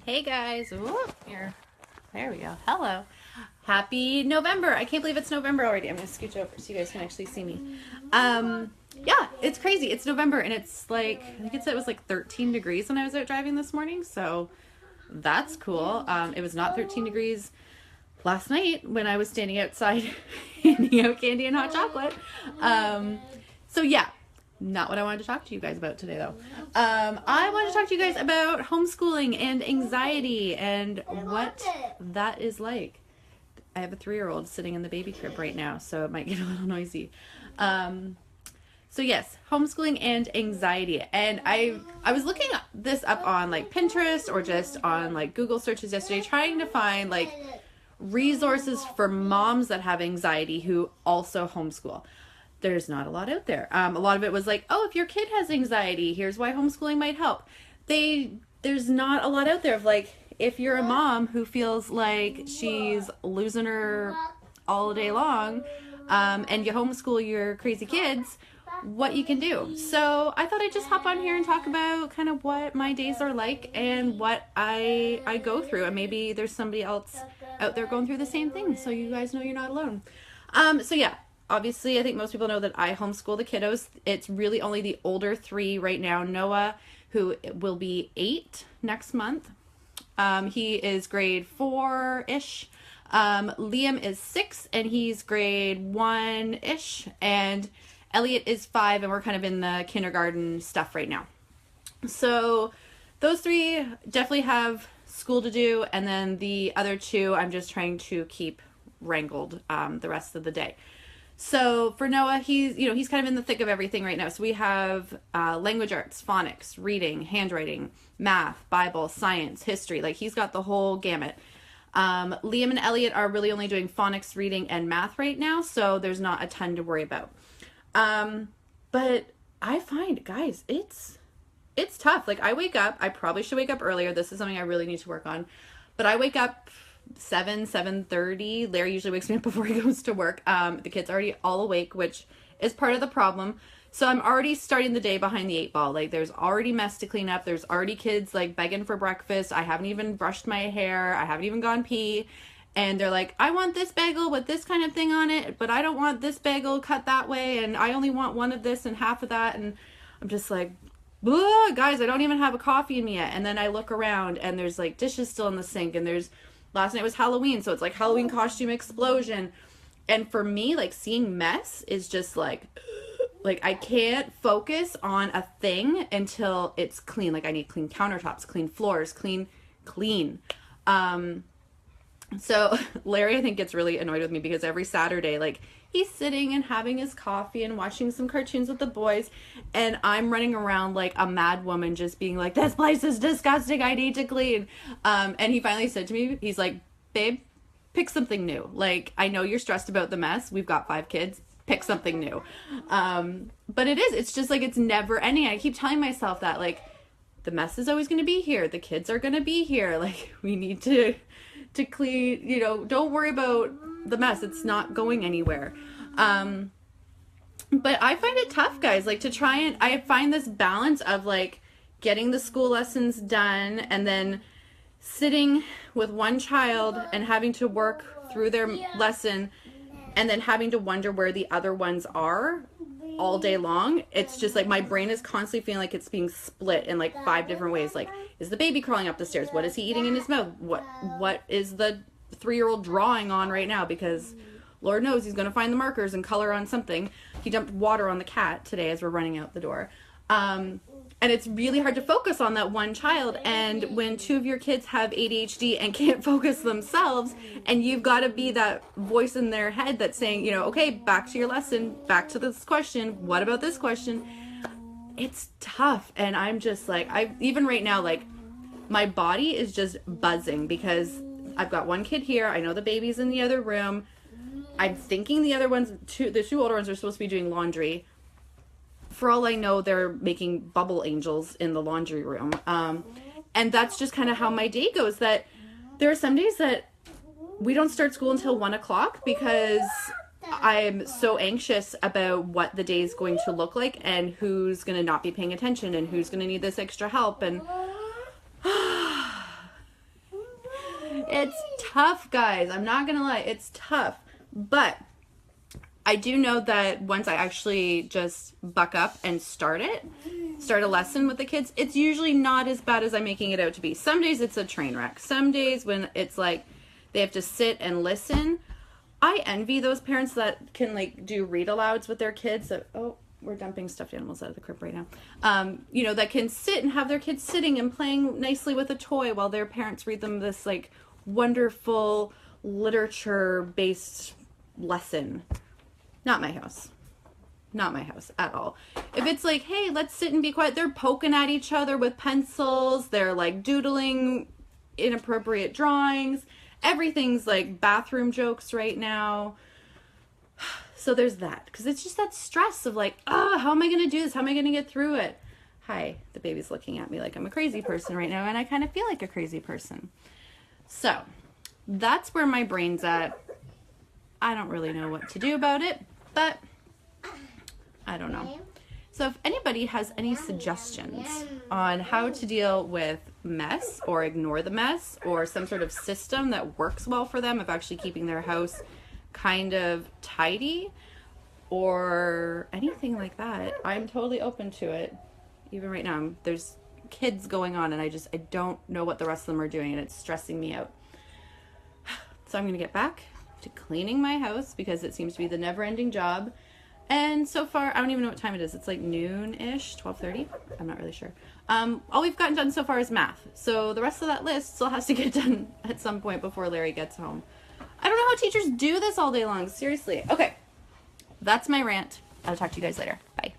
Hey guys, here, there we go. Hello, happy November! I can't believe it's November already. I'm gonna scooch over so you guys can actually see me. Yeah, it's crazy. It's November and it's like I think it was like 13 degrees when I was out driving this morning, so that's cool. It was not 13 degrees last night when I was standing outside handing out candy and hot chocolate. So yeah, not what I wanted to talk to you guys about today, though. I wanted to talk to you guys about homeschooling and anxiety and what that is like. I have a 3-year-old sitting in the baby crib right now, so it might get a little noisy. So yes, homeschooling and anxiety. And I was looking this up on like Pinterest or just on like Google searches yesterday, trying to find like resources for moms that have anxiety who also homeschool. There's not a lot out there. A lot of it was like, oh, if your kid has anxiety, here's why homeschooling might help. There's not a lot out there of like, if you're a mom who feels like she's losing her all day long, and you homeschool your crazy kids, what you can do. So I thought I'd just hop on here and talk about kind of what my days are like and what I go through. And maybe there's somebody else out there going through the same thing, so you guys know you're not alone. So yeah. Obviously, I think most people know that I homeschool the kiddos. It's really only the older 3 right now. Noah, who will be 8 next month. He is grade 4-ish. Liam is 6 and he's grade 1-ish. And Elliot is 5 and we're kind of in the kindergarten stuff right now. So those 3 definitely have school to do. And then the other 2, I'm just trying to keep wrangled the rest of the day. So for Noah, he's kind of in the thick of everything right now. So we have language arts, phonics, reading, handwriting, math, Bible, science, history. Like he's got the whole gamut. Liam and Elliot are really only doing phonics, reading, and math right now. So there's not a ton to worry about. But I find, guys, it's tough. Like I wake up, I probably should wake up earlier. This is something I really need to work on. But I wake up 7:30. Larry usually wakes me up before he goes to work. The kid's already all awake, which is part of the problem. So I'm already starting the day behind the 8 ball. Like there's already mess to clean up. There's already kids like begging for breakfast. I haven't even brushed my hair. I haven't even gone pee. And they're like, I want this bagel with this kind of thing on it, but I don't want this bagel cut that way. And I only want one of this and half of that. And I'm just like, guys, I don't even have a coffee in me yet. And then I look around and there's like dishes still in the sink and last night was Halloween, so it's like Halloween costume explosion. And for me, like seeing mess is just like I can't focus on a thing until it's clean. Like I need clean countertops, clean floors, clean. So Larry, I think, gets really annoyed with me because every Saturday, like he's sitting and having his coffee and watching some cartoons with the boys, and I'm running around like a mad woman just being like, this place is disgusting, I need to clean. And he finally said to me, he's like, babe, pick something new. Like, I know you're stressed about the mess. We've got 5 kids. Pick something new. But it's just like, it's never ending. I keep telling myself that, like, the mess is always going to be here. The kids are going to be here. Like, we need to clean, don't worry about the mess. It's not going anywhere. But I find it tough, guys, like to try and I find this balance of like getting the school lessons done and then sitting with one child and having to work through their lesson and then having to wonder where the other ones are all day long. It's just like my brain is constantly feeling like it's being split in like 5 different ways. Like, is the baby crawling up the stairs? What is he eating in his mouth? What is the 3-year-old drawing on right now? Because Lord knows he's going to find the markers and color on something. He dumped water on the cat today as we're running out the door. And it's really hard to focus on that one child. And when 2 of your kids have ADHD and can't focus themselves, and you've got to be that voice in their head that's saying, okay, back to your lesson, back to this question. What about this question? It's tough. And I'm just like, even right now, like my body is just buzzing because I've got one kid here. I know the baby's in the other room. I'm thinking the other ones, the 2 older ones are supposed to be doing laundry. For all I know, they're making bubble angels in the laundry room. And that's just kind of how my day goes. That there are some days that we don't start school until 1 o'clock because I'm so anxious about what the day is going to look like and who's going to not be paying attention and who's going to need this extra help. And It's tough, guys. I'm not gonna lie, it's tough. But I do know that once I actually just buck up and start a lesson with the kids, it's usually not as bad as I'm making it out to be. Some days it's a train wreck. Some days when it's like they have to sit and listen, I envy those parents that can like do read alouds with their kids. That, oh, we're dumping stuffed animals out of the crib right now. You know, that can sit and have their kids sitting and playing nicely with a toy while their parents read them this like wonderful literature-based lesson. Not my house. Not my house at all. If it's like, hey, let's sit and be quiet, they're poking at each other with pencils. They're like doodling inappropriate drawings. Everything's like bathroom jokes right now. So there's that. Because it's just that stress of like, how am I going to do this? How am I going to get through it? Hi, the baby's looking at me like I'm a crazy person right now. And I kind of feel like a crazy person. So that's where my brain's at. I don't really know what to do about it, but I don't know. So if anybody has any suggestions on how to deal with mess or ignore the mess or some sort of system that works well for them of actually keeping their house kind of tidy or anything like that, I'm totally open to it. Even right now, there's kids going on and I don't know what the rest of them are doing and it's stressing me out. So I'm going to get back to cleaning my house because it seems to be the never-ending job. And so far, I don't even know what time it is. It's like noon-ish, 12:30. I'm not really sure. All we've gotten done so far is math. So the rest of that list still has to get done at some point before Larry gets home. I don't know how teachers do this all day long. Seriously. Okay. That's my rant. I'll talk to you guys later. Bye.